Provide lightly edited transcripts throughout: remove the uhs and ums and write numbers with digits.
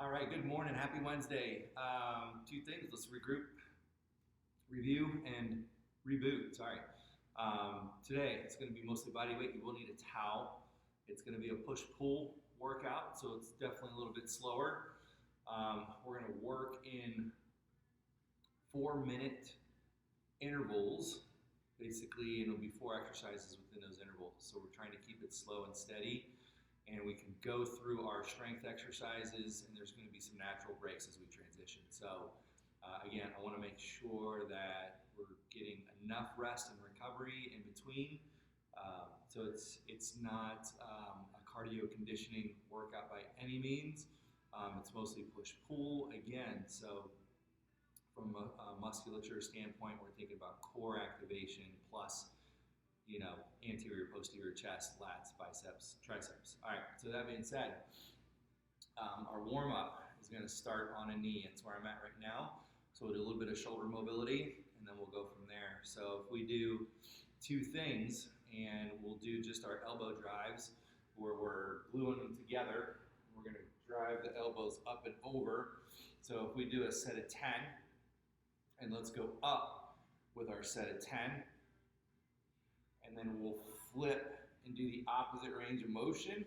All right, good morning. Happy Wednesday. Two things. Let's regroup, review, and reboot. Sorry. Today, it's going to be mostly body weight. You will need a towel. It's going to be a push-pull workout, so it's definitely a little bit slower. We're going to work in 4-minute intervals, basically, and it'll be 4 exercises within those intervals. So we're trying to keep it slow and steady. And we can go through our strength exercises, and there's going to be some natural breaks as we transition. So again, I want to make sure that we're getting enough rest and recovery in between. So it's not a cardio conditioning workout by any means. It's mostly push-pull again. So from a musculature standpoint, we're thinking about core activation plus anterior, posterior chest, lats, biceps, triceps. All right, so that being said, our warm-up is going to start on a knee. It's where I'm at right now. So we'll do a little bit of shoulder mobility, and then we'll go from there. So if we do 2 things, and we'll do just our elbow drives, where we're gluing them together. We're going to drive the elbows up and over. So if we do a set of 10, and let's go up with our set of 10, and then we'll flip and do the opposite range of motion.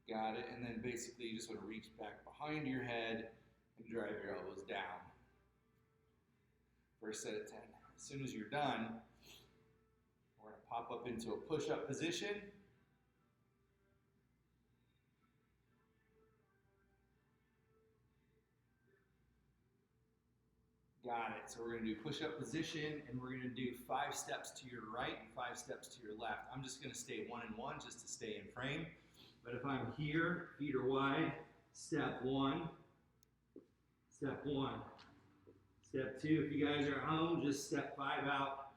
Got it. And then basically you just want to reach back behind your head and drive your elbows down. First set of 10. As soon as you're done, we're going to pop up into a push-up position. Got it. So we're going to do push-up position, and we're going to do 5 steps to your right and 5 steps to your left. I'm just going to stay 1 and 1 just to stay in frame. But if I'm here, feet are wide, step 1, step 1. Step 2, if you guys are at home, just step 5 out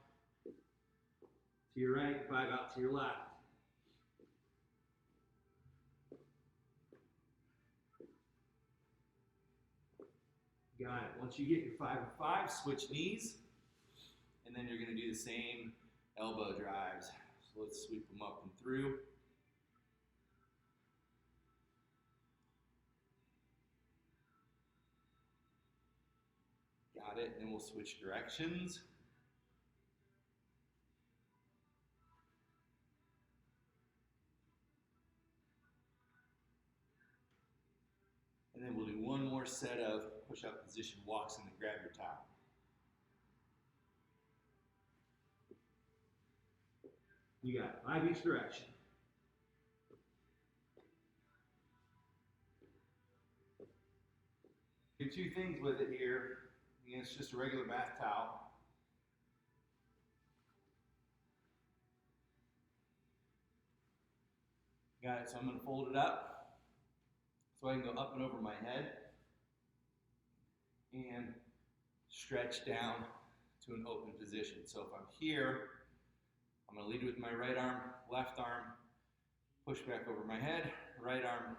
to your right, 5 out to your left. Got it. Once you get your 5 and 5, switch knees, and then you're going to do the same elbow drives. So let's sweep them up and through. Got it. And then we'll switch directions. And then we'll do one more set of push-up position walks and then grab your towel. You got it. 5 each direction. Do 2 things with it here. Again, it's just a regular bath towel. Got it. So I'm going to fold it up so I can go up and over my head and stretch down to an open position. So if I'm here, I'm going to lead with my right arm, left arm, push back over my head, right arm,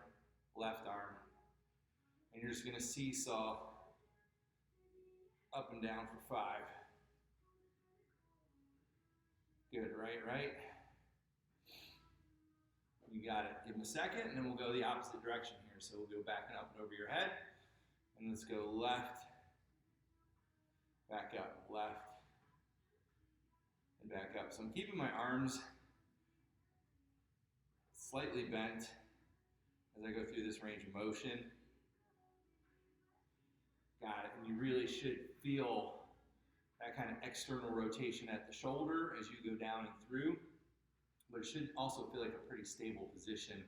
left arm. And you're just going to seesaw up and down for 5. Good, right. You got it. Give them a second, and then we'll go the opposite direction here. So we'll go back and up and over your head. And let's go left, back up, left, and back up. So I'm keeping my arms slightly bent as I go through this range of motion. Got it. And you really should feel that kind of external rotation at the shoulder as you go down and through. But it should also feel like a pretty stable position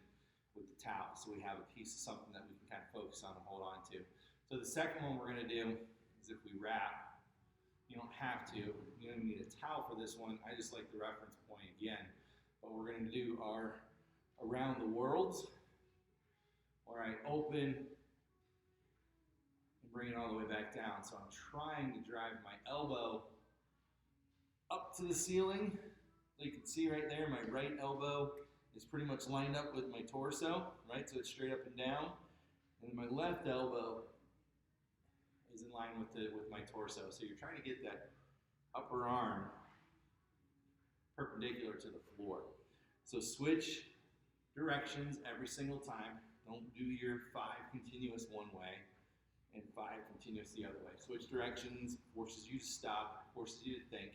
with the towel. So we have a piece of something that we can kind of focus on and hold on to. So the second one we're going to do is if we wrap. You don't have to. You don't need a towel for this one. I just like the reference point again. But we're going to do our around the worlds, where I open and bring it all the way back down. So I'm trying to drive my elbow up to the ceiling. You can see right there, my right elbow is pretty much lined up with my torso, right? So it's straight up and down. And my left elbow is in line with my torso. So you're trying to get that upper arm perpendicular to the floor. So switch directions every single time. Don't do your 5 continuous one way and 5 continuous the other way. Switch directions, forces you to stop, forces you to think.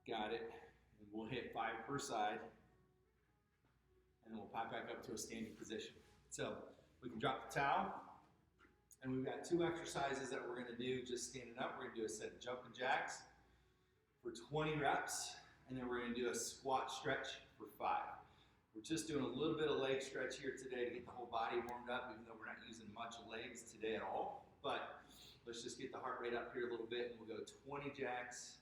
Got it. And we'll hit 5 per side. And then we'll pop back up to a standing position. So we can drop the towel. And we've got 2 exercises that we're going to do just standing up. We're going to do a set of jumping jacks for 20 reps. And then we're going to do a squat stretch for 5. We're just doing a little bit of leg stretch here today to get the whole body warmed up, even though we're not using much legs today at all. But let's just get the heart rate up here a little bit, and we'll go 20 jacks,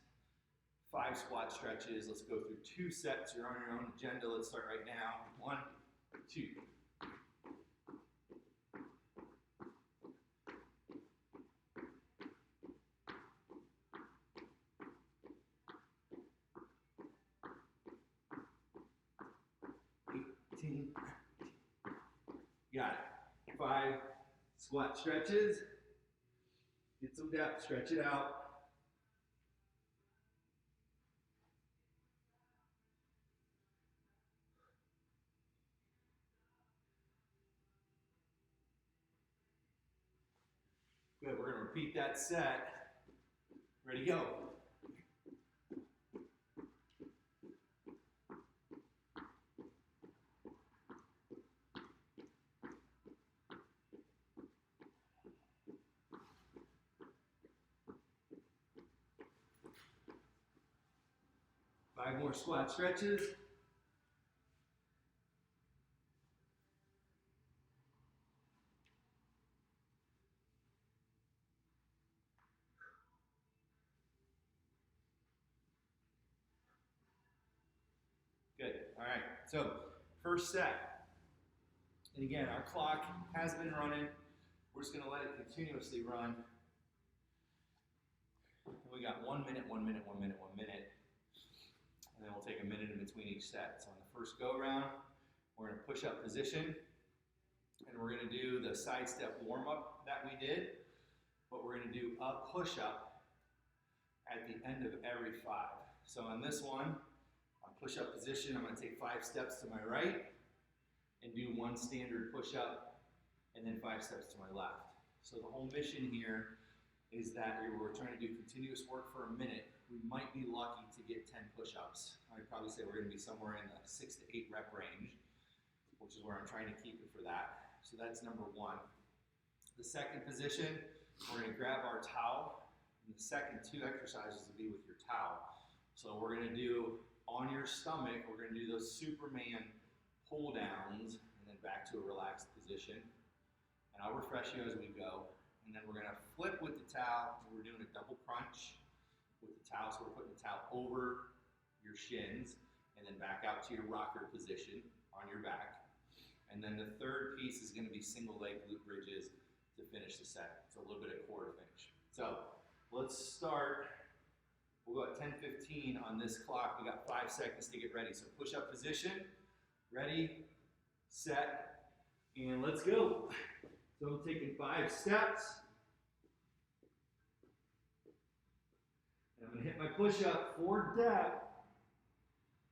5 squat stretches. Let's go through 2 sets. You're on your own agenda. Let's start right now. 1, 2. Got it. 5 squat stretches. Get some depth, stretch it out. Good, we're going to repeat that set. Ready, go. Five more squat stretches. Good. All right. So first set. And again, our clock has been running. We're just going to let it continuously run. And we got 1 minute, 1 minute, 1 minute, 1 minute. And then we'll take a minute in between each set. So on the first go around, we're in a push-up position. And we're going to do the side step warm-up that we did. But we're going to do a push-up at the end of every 5. So on this one, push-up position, I'm going to take 5 steps to my right and do 1 standard push-up and then 5 steps to my left. So the whole mission here is that we're trying to do continuous work for a minute. We might be lucky to get 10 push-ups. I'd probably say we're going to be somewhere in the 6 to 8 rep range, which is where I'm trying to keep it for that. So that's number 1. The second position, we're going to grab our towel, and the second 2 exercises will be with your towel. So we're going to do on your stomach, we're going to do those Superman pull downs and then back to a relaxed position. And I'll refresh you as we go. And then we're going to flip with the towel. We're doing a double crunch with the towel. So we're putting the towel over your shins and then back out to your rocker position on your back. And then the third piece is going to be single leg glute bridges to finish the set. So a little bit of core to finish. So let's start. We'll go at 10:15 on this clock. We got 5 seconds to get ready. So push up position, ready, set, and let's go. So I'm taking 5 steps. And I'm going to hit my push up for depth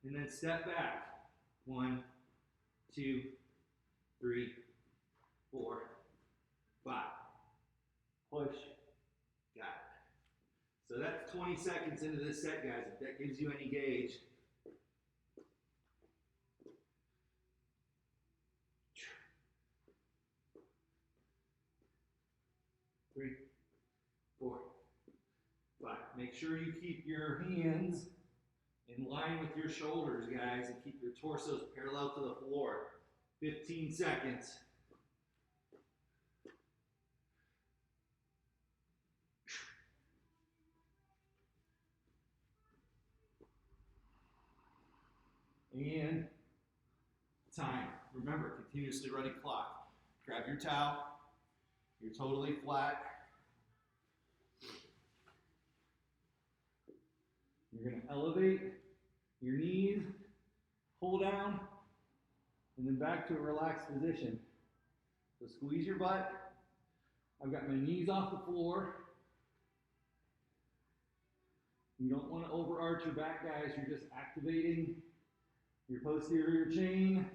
and then step back. 1, 2, 3, 4, 5. Push. Got it. So that's 20 seconds into this set, guys, if that gives you any gauge. Three, 4, 5. Make sure you keep your hands in line with your shoulders, guys, and keep your torsos parallel to the floor. 15 seconds. And time. Remember, continuously running clock. Grab your towel. You're totally flat. You're going to elevate your knees, pull down, and then back to a relaxed position. So squeeze your butt. I've got my knees off the floor. You don't want to overarch your back, guys. You're just activating your posterior chain. You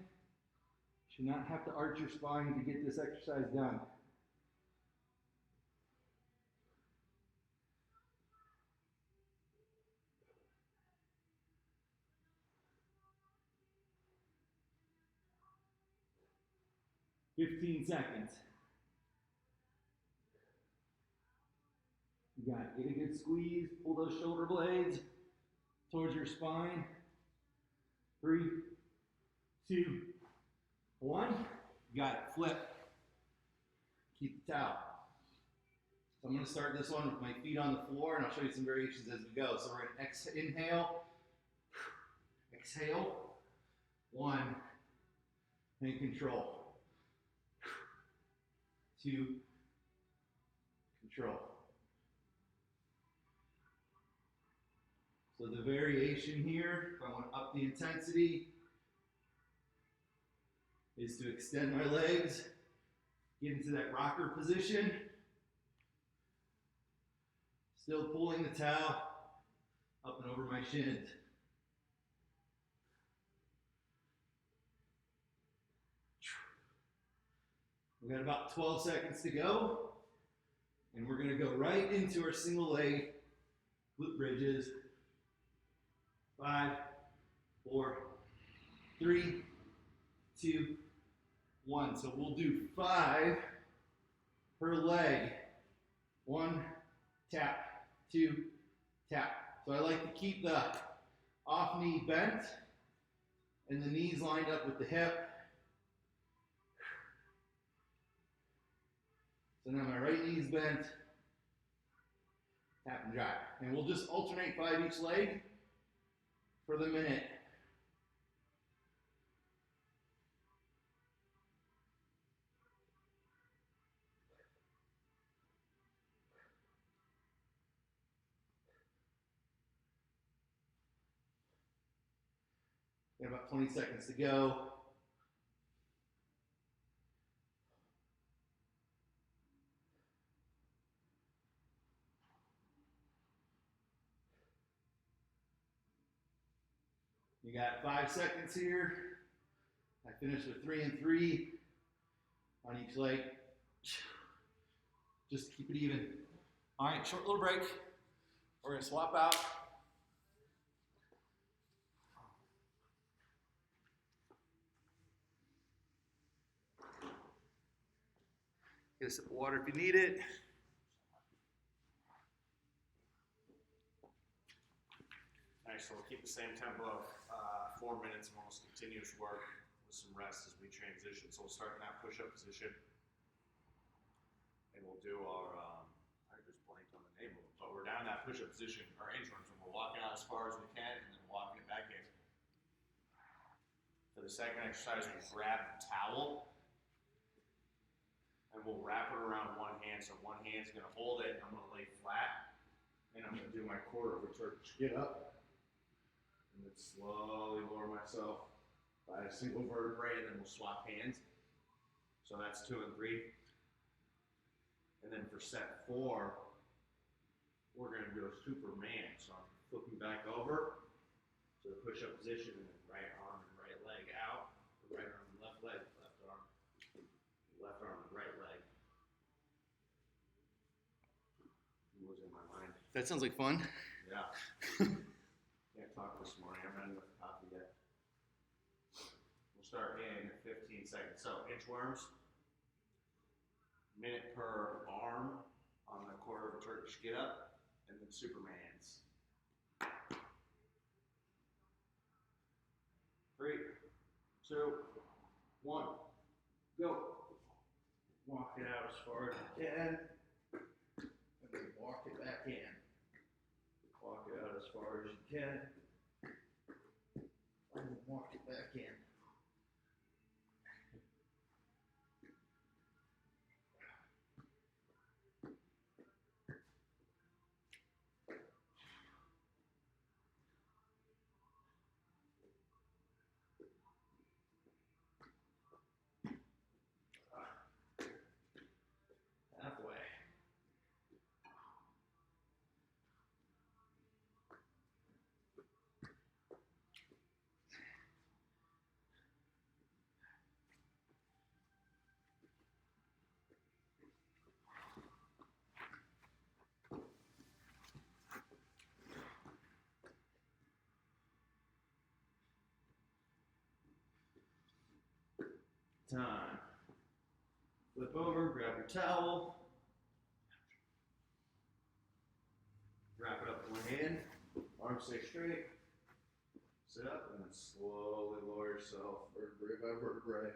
should not have to arch your spine to get this exercise done. "15 seconds. You got it. Get a good squeeze. Pull those shoulder blades towards your spine. 3, 2, 1. You got it. Flip. Keep the towel. So I'm going to start this one with my feet on the floor, and I'll show you some variations as we go. So we're going to inhale, exhale, 1, and control. 2, control. So the variation here, if I want to up the intensity, is to extend my legs, get into that rocker position, still pulling the towel up and over my shins. We've got about 12 seconds to go, and we're going to go right into our single leg glute bridges. 5, 4, 3, 2, 1. So we'll do 5 per leg. 1, tap, 2, tap. So I like to keep the off knee bent and the knees lined up with the hip. So now my right knee's bent, tap and drive. And we'll just alternate 5 each leg for the minute. Got about 20 seconds to go. You got 5 seconds here. I finished with 3 and 3 on each leg. Just keep it even. All right, short little break. We're gonna swap out. Get a sip of water if you need it. Nice, so we'll keep the same tempo of 4 minutes of almost continuous work with some rest as we transition. So we'll start in that push-up position. And we'll do our, I just blanked on the name of it, but we're down in that push-up position, our inchworms, and we're walking out as far as we can and then walking it back in. For the second exercise, we grab the towel and we'll wrap it around one hand. So one hand's gonna hold it, and I'm gonna lay flat, and I'm gonna do my quarter of a Turkish get up, and then slowly lower myself by a single vertebrae, and then we'll swap hands. So that's 2 and 3. And then for set 4, we're gonna do a Superman. So I'm flipping back over to the push-up position, and then right arm and right leg out, right arm and left leg, left arm and right leg. What was in my mind? That sounds like fun. Yeah. Can't talk this morning. I haven't had enough coffee yet. We'll start in 15 seconds. So inchworms, minute per arm on the quarter of a Turkish get up, and then Supermans. 3, 2, 1, go. Walk it out as far as you can, and then walk it back in. Walk it out as far as you can, and then walk it back in. Halfway. Time. Flip over, grab your towel. Wrap it up with one hand. Arms stay straight. Sit up and then slowly lower yourself vertebrae by vertebrae.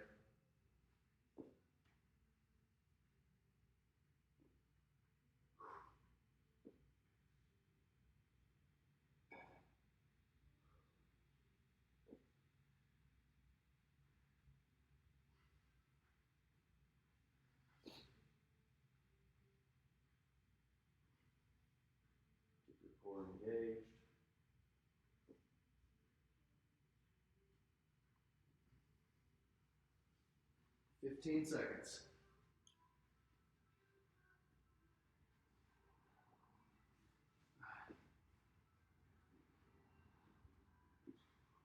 Keep your core engaged. "15 seconds.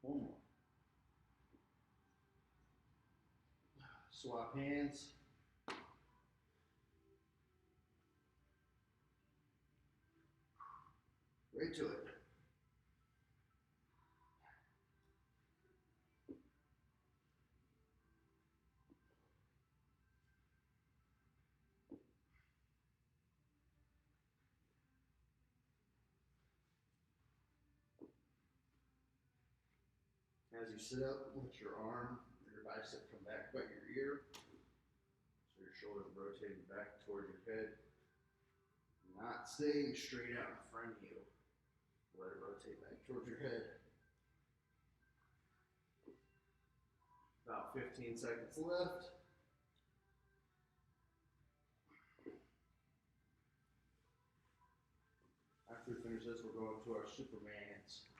One more. Swap hands. Right to it. As you sit up, let your arm or your bicep come back by your ear. So your shoulders rotating back towards your head. Not staying straight out in front of you. Let it rotate back towards your head. About 15 seconds left. After we finish this, we're going to our Supermans.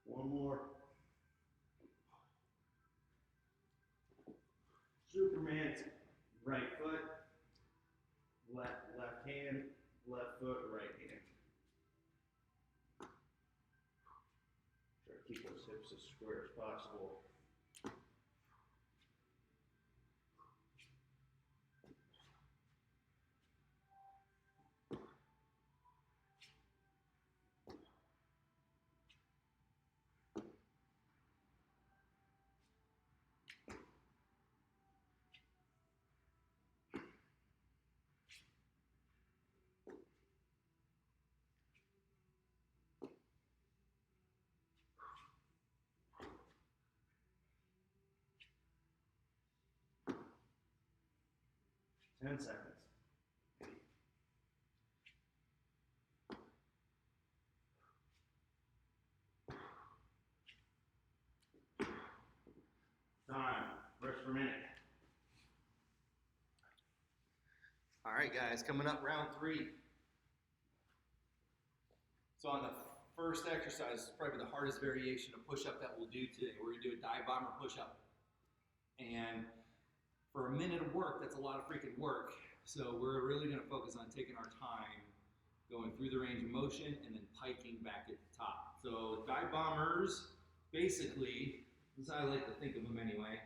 One more. Superman's right foot, left hand, left foot, right hand. Try to keep those hips as square as possible. Ten seconds. Time. Rest per minute. All right, guys, coming up round 3. So on the first exercise, it's probably the hardest variation of push-up that we'll do today. We're gonna do a dive bomber push-up. And for a minute of work, that's a lot of freaking work. So we're really gonna focus on taking our time, going through the range of motion, and then piking back at the top. So dive bombers, basically, this is how I like to think of them anyway.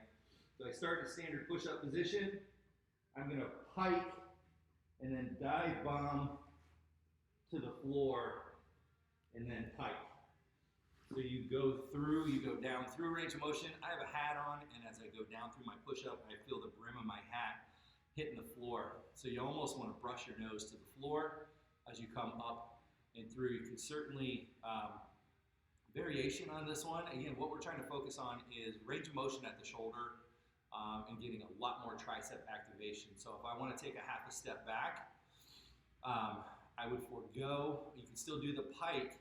So I start in a standard push-up position. I'm gonna pike and then dive bomb to the floor and then pike. So you go down through range of motion. I have a hat on, and as I go down through my push-up, I feel the brim of my hat hitting the floor. So you almost want to brush your nose to the floor as you come up and through. You can certainly, variation on this one. Again, what we're trying to focus on is range of motion at the shoulder and getting a lot more tricep activation. So if I want to take a half a step back, I would forego, you can still do the pike,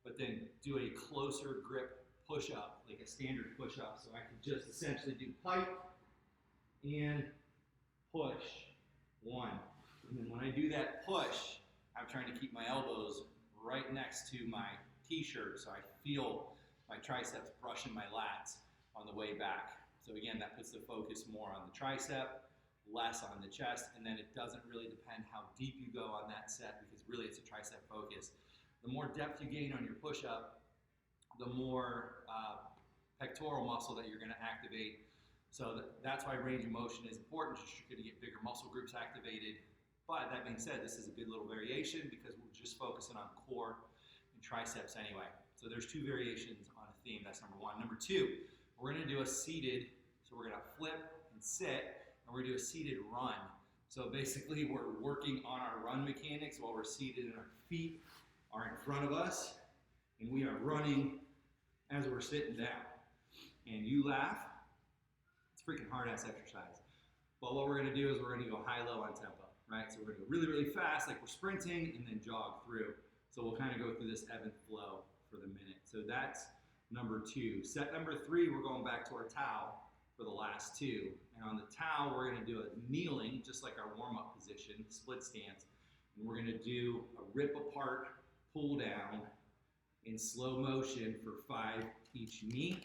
but then do a closer grip push-up, like a standard push-up. So I can just essentially do pike and push, 1. And then when I do that push, I'm trying to keep my elbows right next to my t-shirt so I feel my triceps brushing my lats on the way back. So again, that puts the focus more on the tricep, less on the chest, and then it doesn't really depend how deep you go on that set because really it's a tricep focus. The more depth you gain on your push-up, the more pectoral muscle that you're going to activate. So that's why range of motion is important. You're going to get bigger muscle groups activated. But that being said, this is a good little variation because we're just focusing on core and triceps anyway. So there's 2 variations on a theme. That's number one. Number two, we're gonna do a seated, so we're gonna flip and sit, and we're gonna do a seated run. So basically we're working on our run mechanics while we're seated and our feet are in front of us, and we are running as we're sitting down. And you laugh, it's a freaking hard ass exercise. But what we're gonna do is we're gonna go high-low on tempo, right? So we're gonna go really, really fast, like we're sprinting, and then jog through. So we'll kind of go through this ebb and flow for the minute. So that's number two. Set number three, we're going back to our towel for the last two. And on the towel, we're gonna do a kneeling, just like our warm-up position, split stance. And we're gonna do a rip apart, pull down in slow motion for 5 each knee.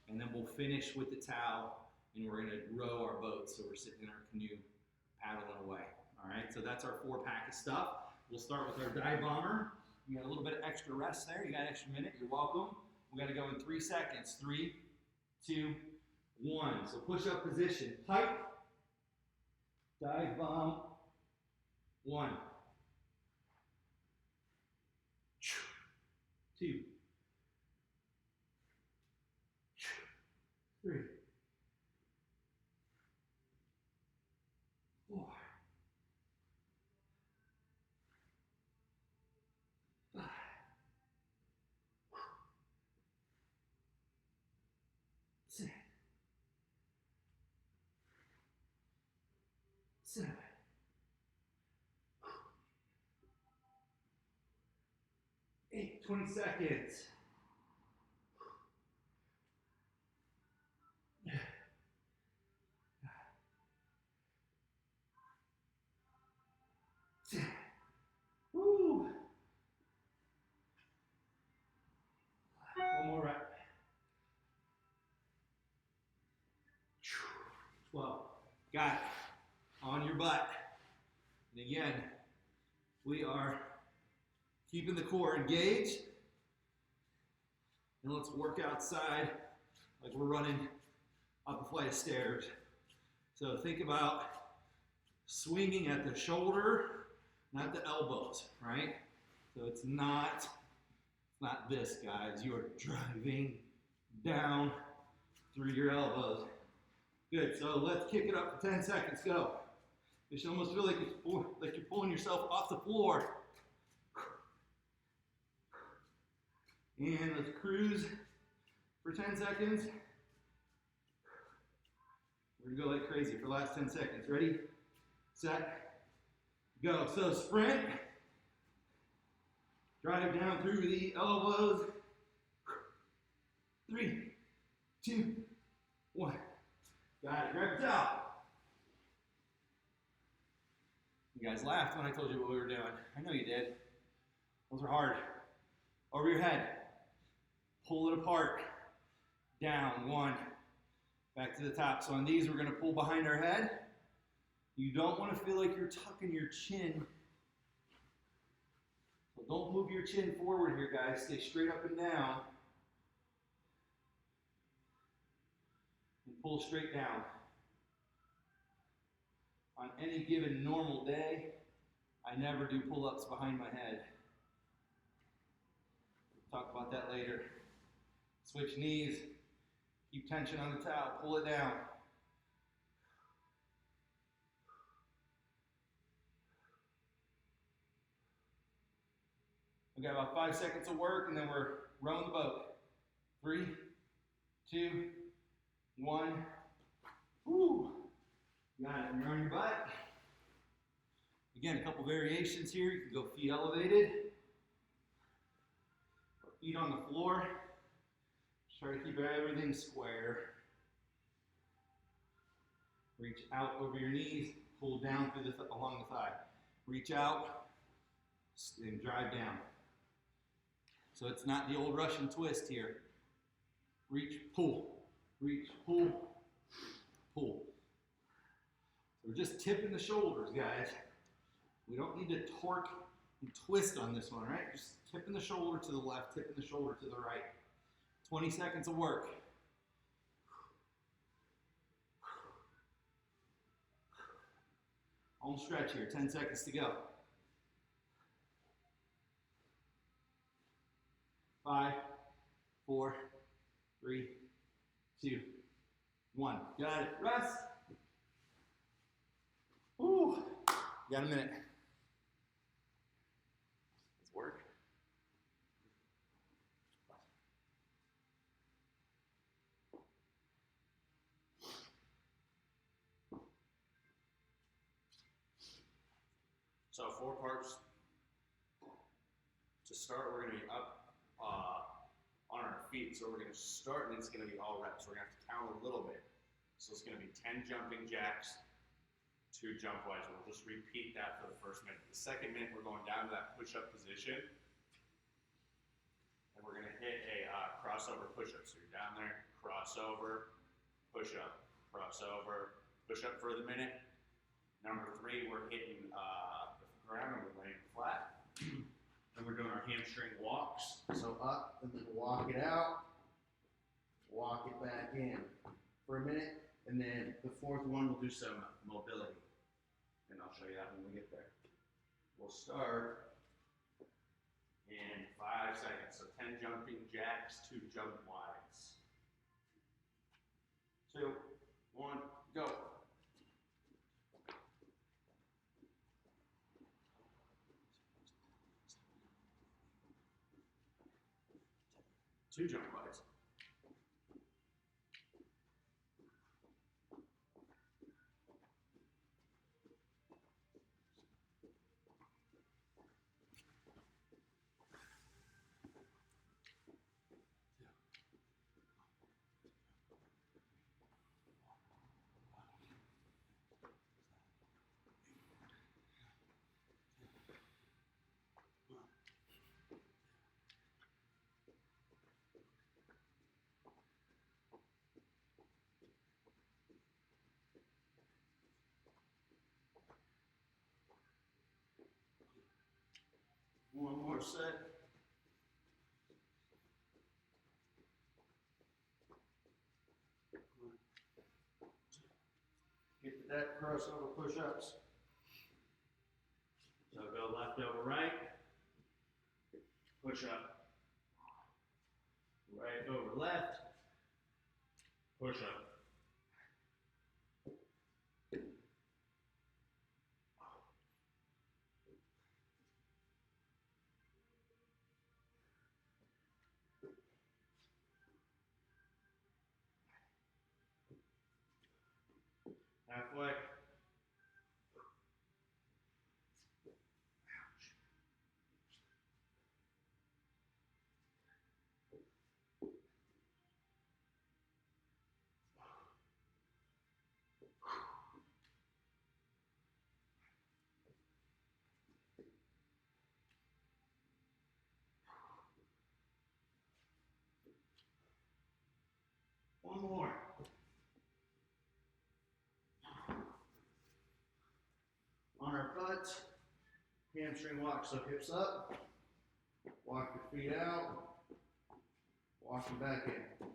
And then we'll finish with the towel, and we're gonna row our boat. So we're sitting in our canoe, paddling away. All right, so that's our 4-pack of stuff. We'll start with our dive bomber. You got a little bit of extra rest there. You got an extra minute, you're welcome. We gotta go in 3 seconds. 3, 2, 1. So push up position, tight, dive bomb, 1, 2, 3, 4, 5, 6, 7, 8, 20 seconds. 10. Woo. One more rep. 12. Got it. On your butt. And again, we are keeping the core engaged. And let's work outside like we're running up a flight of stairs. So think about swinging at the shoulder, not the elbows, right? So it's not this, guys. You are driving down through your elbows. Good, so let's kick it up for 10 seconds, go. You should almost feel like you're pulling yourself off the floor. And let's cruise for 10 seconds. We're gonna go like crazy for the last 10 seconds. Ready, set, go. So sprint, drive down through the elbows. 3, 2, 1. Got it, grab the towel. You guys laughed when I told you what we were doing. I know you did. Those are hard. Over your head. Pull it apart. Down, 1. Back to the top. So on these, we're gonna pull behind our head. You don't wanna feel like you're tucking your chin. So don't move your chin forward here, guys. Stay straight up and down. And pull straight down. On any given normal day, I never do pull-ups behind my head. We'll talk about that later. Switch knees. Keep tension on the towel. Pull it down. We got about 5 seconds of work, and then we're rowing the boat. 3, 2, 1. Woo! Got it. You're on your butt. Again, a couple variations here. You can go feet elevated, or feet on the floor. Just try to keep everything square. Reach out over your knees. Pull down through along the thigh. Reach out and drive down. So it's not the old Russian twist here. Reach, pull. Reach, pull, pull. So we're just tipping the shoulders, guys. We don't need to torque and twist on this one, right? Just tipping the shoulder to the left, tipping the shoulder to the right. 20 seconds of work. Home stretch here, 10 seconds to go. 5, 4, 3, 2, 1. Got it. Rest. Woo. Got a minute. Let's work. So 4 parts. To start, we're going to be up on our feet. So we're going to start, and it's going to be all reps. We're going to have to count a little bit. So it's going to be 10 jumping jacks, 2 jump wise. We'll just repeat that for the first minute. The second minute, we're going down to that push-up position, and we're going to hit a crossover push-up. So you're down there, crossover, push-up, crossover, push-up for the minute. Number 3, we're hitting the ground and we're laying flat. And we're doing our hamstring walks. So up and then walk it out, walk it back in for a minute. And then the 4th one, we'll do some mobility. And I'll show you that when we get there. We'll start in 5 seconds. So 10 jumping jacks, 2 jump wides. 2, 1, go. Two jump wides. One more set. Get to that crossover push-ups. So go left over right. Push up. Right over left. Push up. Halfway. One more. On our butts, hamstring walk, so hips up, walk your feet out, walk them back in.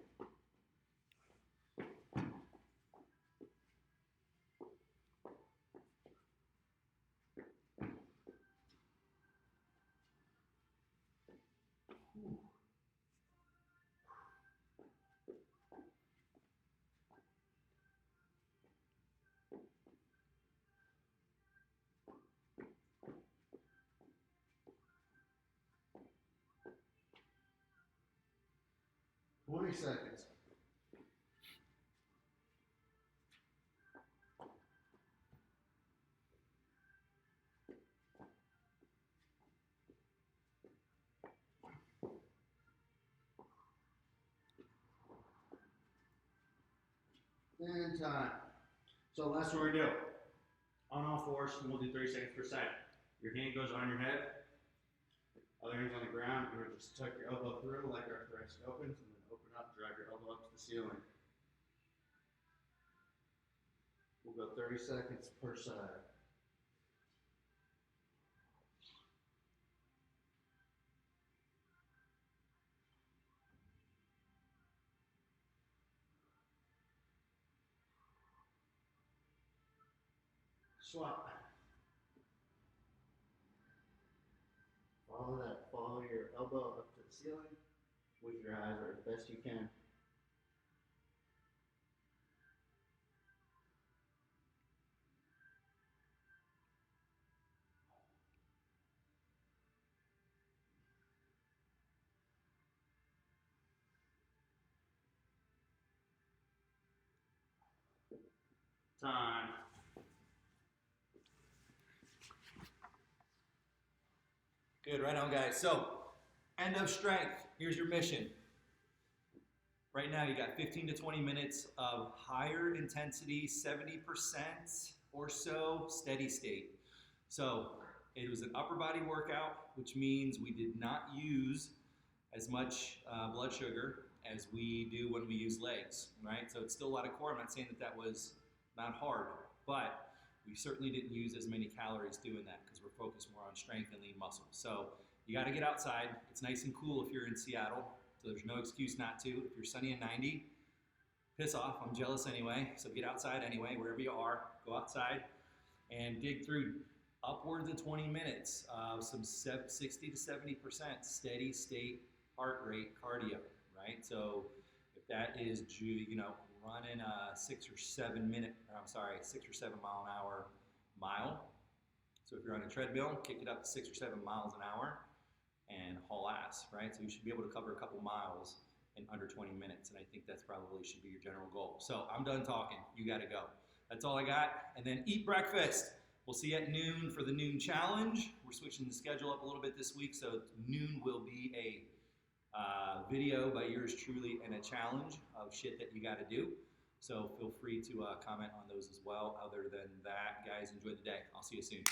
Twenty seconds. And time. So last one we're gonna do. On all fours, and we'll do 30 seconds per side. Your hand goes on your head, other hand's on the ground. You're gonna just tuck your elbow through like our thoracic opens, and then open up, drag your elbow up to the ceiling. We'll go 30 seconds per side. Swap. Follow that. Follow your elbow up to the ceiling with your eyes, or as best you can. Time. Good, right on, guys. So, end of strength. Here's your mission. Right now, you got 15 to 20 minutes of higher intensity, 70% or so steady state. So, it was an upper body workout, which means we did not use as much blood sugar as we do when we use legs, right? So, it's still a lot of core. I'm not saying that that was not hard, but we certainly didn't use as many calories doing that because we're focused more on strength and lean muscle. So you got to get outside. It's nice and cool if you're in Seattle, so there's no excuse not to. If you're sunny and 90, piss off. I'm jealous anyway. So get outside anyway, wherever you are. Go outside and dig through upwards of 20 minutes of some 60 to 70% steady state heart rate cardio, right? So if that is, running a 6 or 7 mile an hour mile. So if you're on a treadmill, kick it up to 6 or 7 miles an hour and haul ass, right? So you should be able to cover a couple miles in under 20 minutes. And I think that's probably should be your general goal. So I'm done talking. You got to go. That's all I got. And then eat breakfast. We'll see you at noon for the noon challenge. We're switching the schedule up a little bit this week. So noon will be a video by yours truly and a challenge of shit that you got to do. So feel free to comment on those as well. Other than that, guys, enjoy the day. I'll see you soon.